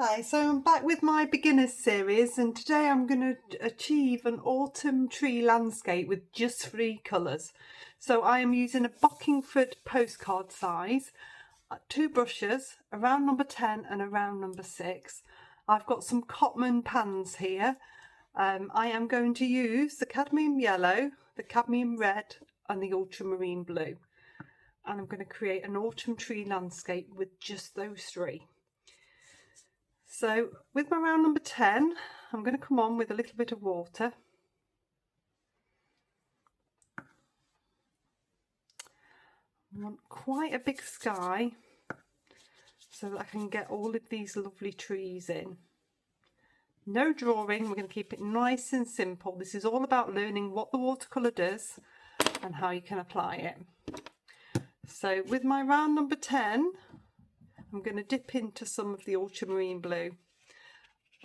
Hi, so I'm back with my beginners series, and today I'm going to achieve an autumn tree landscape with just 3 colours. So I am using a Bockingford postcard size, 2 brushes, a round number 10 and a round number 6. I've got some Cotman pans here. I am going to use the cadmium yellow, the cadmium red and the ultramarine blue. And I'm going to create an autumn tree landscape with just those 3. So with my round number 10, I'm going to come on with a little bit of water. I want quite a big sky so that I can get all of these lovely trees in. No drawing, we're going to keep it nice and simple. This is all about learning what the watercolour does and how you can apply it. So with my round number 10, I'm going to dip into some of the ultramarine blue.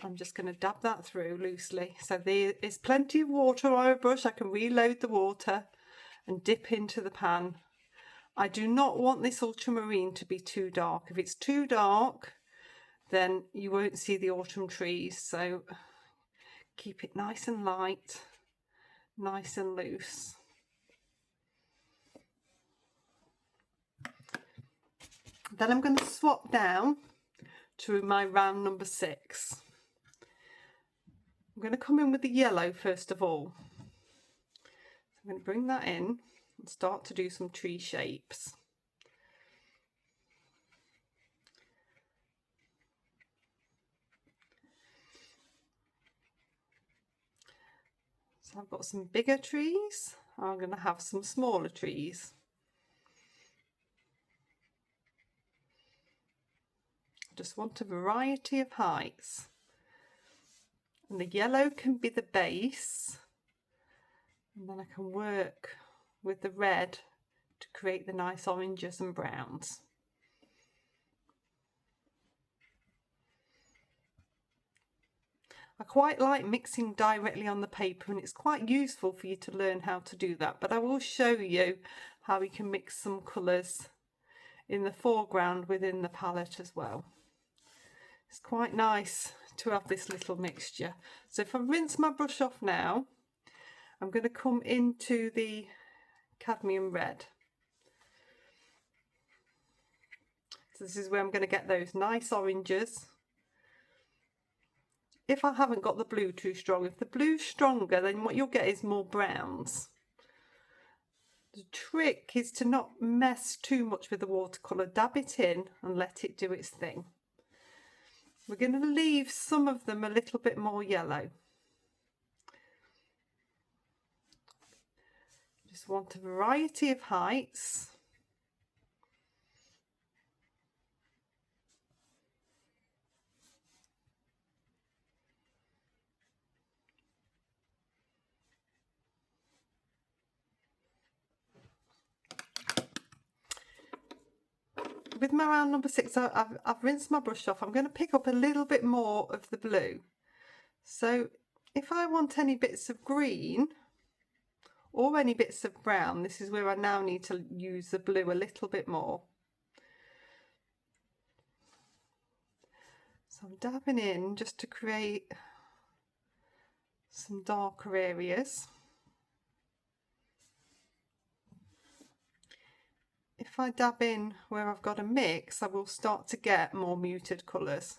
I'm just going to dab that through loosely. So there is plenty of water on a brush. I can reload the water and dip into the pan. I do not want this ultramarine to be too dark. If it's too dark, then you won't see the autumn trees. So keep it nice and light, nice and loose. Then I'm going to swap down to my round number 6. I'm going to come in with the yellow first of all. I'm going to bring that in and start to do some tree shapes. So I've got some bigger trees. I'm going to have some smaller trees. Just want a variety of heights. And the yellow can be the base, and then I can work with the red to create the nice oranges and browns. I quite like mixing directly on the paper, and it's quite useful for you to learn how to do that, but I will show you how you can mix some colours in the foreground within the palette as well. It's quite nice to have this little mixture. So if I rinse my brush off now, I'm going to come into the cadmium red. So this is where I'm going to get those nice oranges. If I haven't got the blue too strong, if the blue's stronger, then what you'll get is more browns. The trick is to not mess too much with the watercolour. Dab it in and let it do its thing. We're going to leave some of them a little bit more yellow. Just want a variety of heights. With my round number 6, I've rinsed my brush off. I'm going to pick up a little bit more of the blue. So if I want any bits of green or any bits of brown, this is where I now need to use the blue a little bit more. So I'm dabbing in just to create some darker areas. If I dab in where I've got a mix, I will start to get more muted colours.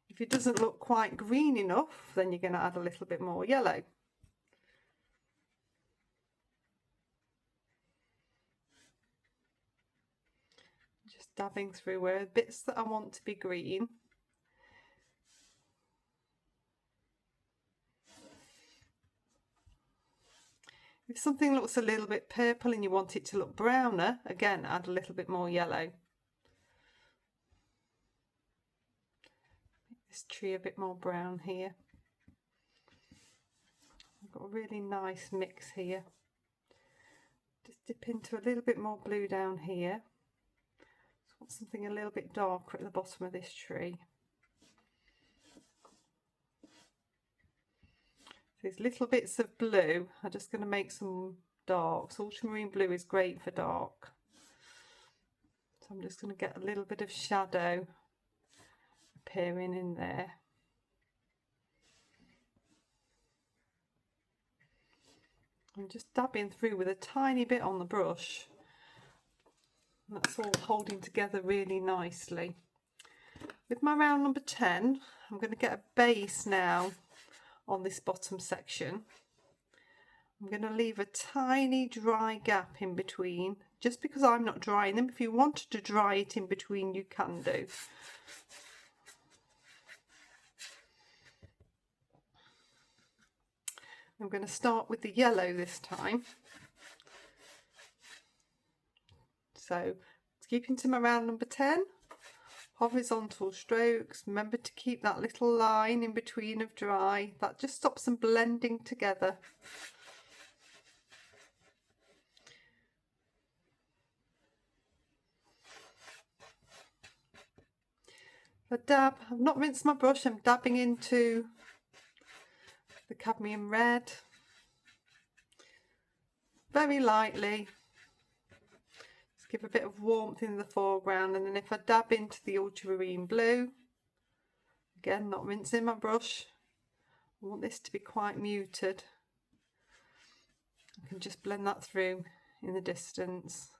If it doesn't look quite green enough, then you're going to add a little bit more yellow. Just dabbing through where bits that I want to be green. If something looks a little bit purple and you want it to look browner, again add a little bit more yellow. Make this tree a bit more brown here. I've got a really nice mix here. Just dip into a little bit more blue down here. Just want something a little bit darker at the bottom of this tree. These little bits of blue are just going to make some darks. Ultramarine blue is great for dark. So I'm just going to get a little bit of shadow appearing in there. I'm just dabbing through with a tiny bit on the brush. And that's all holding together really nicely. With my round number 10, I'm going to get a base now on this bottom section. I'm going to leave a tiny dry gap in between, just because I'm not drying them. If you wanted to dry it in between, you can do. I'm going to start with the yellow this time. So, keeping to my round number 10, horizontal strokes. Remember to keep that little line in between of dry. That just stops them blending together. A dab. I've not rinsed my brush. I'm dabbing into the cadmium red very lightly. Just give a bit of warmth in the foreground, and then if I dab into the ultramarine blue, again not rinsing my brush, I want this to be quite muted. I can just blend that through in the distance.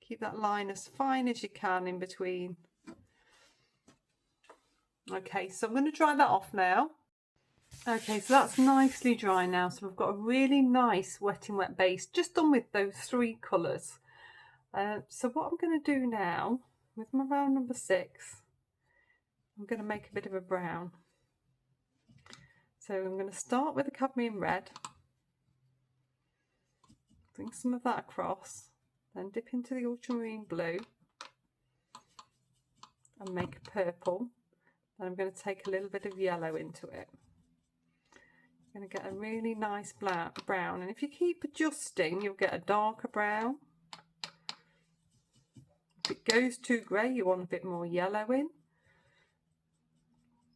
Keep that line as fine as you can in between. Okay, so I'm going to dry that off now. Okay, so that's nicely dry now. So we've got a really nice wet in wet base, just done with those three colours. So what I'm going to do now, with my round number 6, I'm going to make a bit of a brown. So I'm going to start with the cadmium red, bring some of that across, then dip into the ultramarine blue and make a purple. Then I'm going to take a little bit of yellow into it. I'm going to get a really nice brown, and if you keep adjusting, you'll get a darker brown. If it goes too grey, you want a bit more yellow in.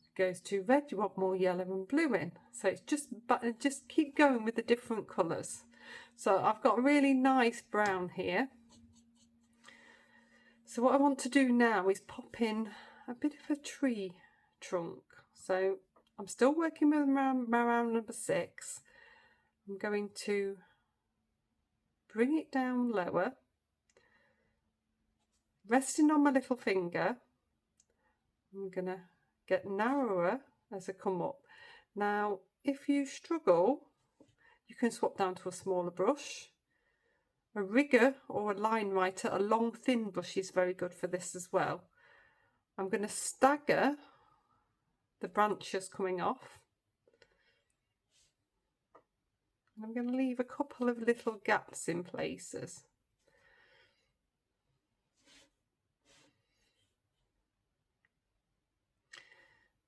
If it goes too red, you want more yellow and blue in. So it's just keep going with the different colours. So I've got a really nice brown here. So what I want to do now is pop in a bit of a tree trunk. So I'm still working with my round number 6. I'm going to bring it down lower, resting on my little finger. I'm going to get narrower as I come up. Now, if you struggle, you can swap down to a smaller brush. A rigger or a line writer, a long thin brush is very good for this as well. I'm going to stagger the branches coming off, and I'm going to leave a couple of little gaps in places.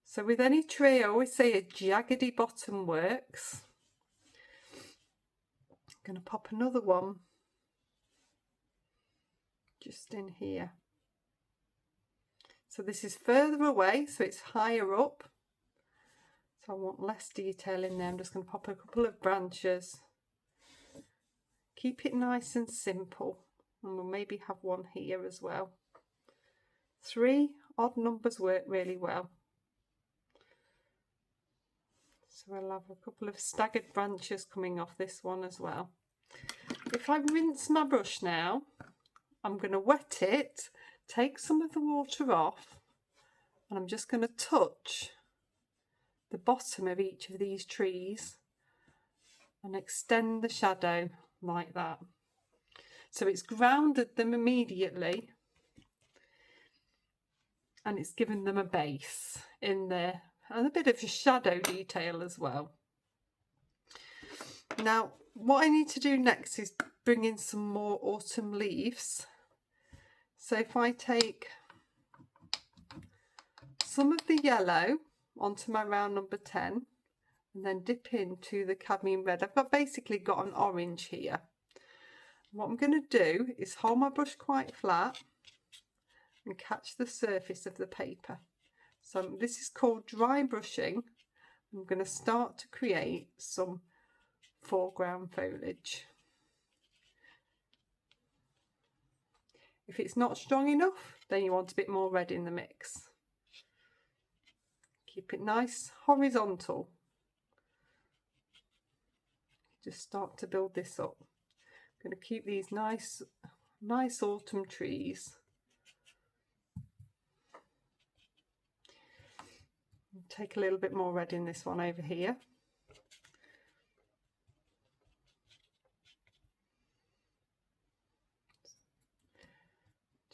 So with any tree, I always say a jaggedy bottom works. I'm going to pop another one just in here. So this is further away, so it's higher up. So I want less detail in there. I'm just going to pop a couple of branches. Keep it nice and simple. And we'll maybe have one here as well. 3 odd numbers work really well. So I'll have a couple of staggered branches coming off this one as well. If I rinse my brush now, I'm going to wet it, take some of the water off, and I'm just going to touch the bottom of each of these trees and extend the shadow like that. So it's grounded them immediately and it's given them a base in there and a bit of a shadow detail as well. Now what I need to do next is bring in some more autumn leaves. So if I take some of the yellow onto my round number 10 and then dip into the cadmium red, I've basically got an orange here. What I'm going to do is hold my brush quite flat and catch the surface of the paper. So this is called dry brushing, I'm going to start to create some foreground foliage. If it's not strong enough, then you want a bit more red in the mix. Keep it nice horizontal. Just start to build this up. I'm going to keep these nice autumn trees. Take a little bit more red in this one over here.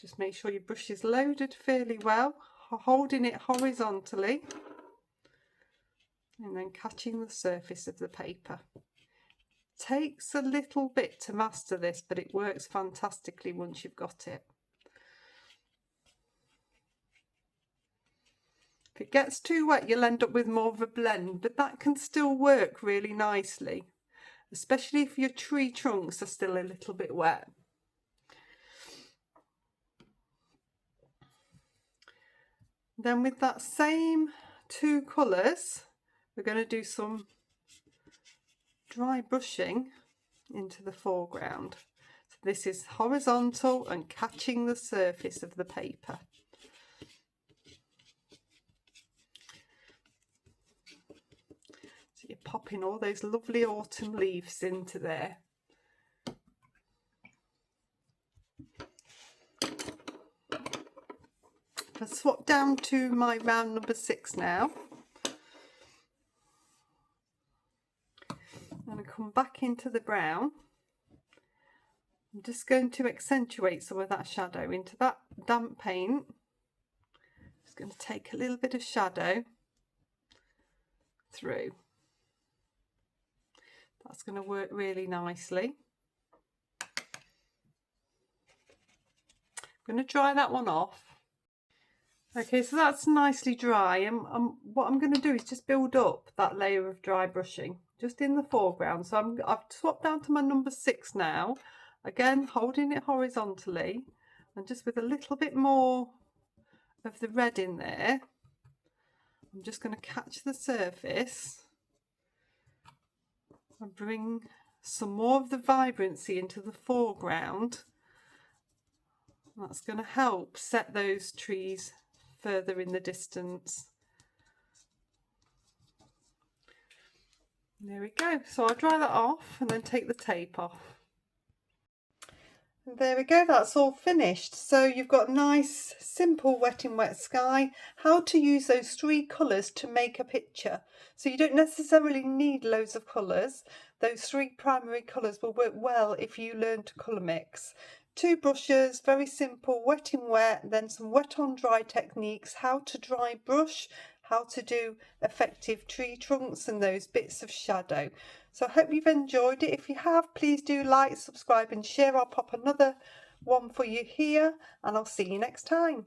Just make sure your brush is loaded fairly well, holding it horizontally and then catching the surface of the paper. Takes a little bit to master this, but it works fantastically once you've got it. If it gets too wet, you'll end up with more of a blend, but that can still work really nicely, especially if your tree trunks are still a little bit wet. Then with that same two colours, we're going to do some dry brushing into the foreground. So this is horizontal and catching the surface of the paper. So you're popping all those lovely autumn leaves into there. I'll swap down to my round number 6 now. I'm going to come back into the brown. I'm just going to accentuate some of that shadow into that damp paint. Just going to take a little bit of shadow through. That's going to work really nicely. I'm going to dry that one off. Okay, so that's nicely dry, and what I'm going to do is just build up that layer of dry brushing just in the foreground. So I've swapped down to my number 6 now, again holding it horizontally and just with a little bit more of the red in there. I'm just going to catch the surface and bring some more of the vibrancy into the foreground. That's going to help set those trees further in the distance. There we go. So I'll dry that off and then take the tape off. And there we go, that's all finished. So you've got nice, simple wet in wet sky. How to use those 3 colours to make a picture. So you don't necessarily need loads of colours. Those 3 primary colours will work well if you learn to colour mix. 2 brushes, very simple, wet in wet, then some wet on dry techniques, how to dry brush, how to do effective tree trunks and those bits of shadow. So I hope you've enjoyed it. If you have, please do like, subscribe and share. I'll pop another one for you here and I'll see you next time.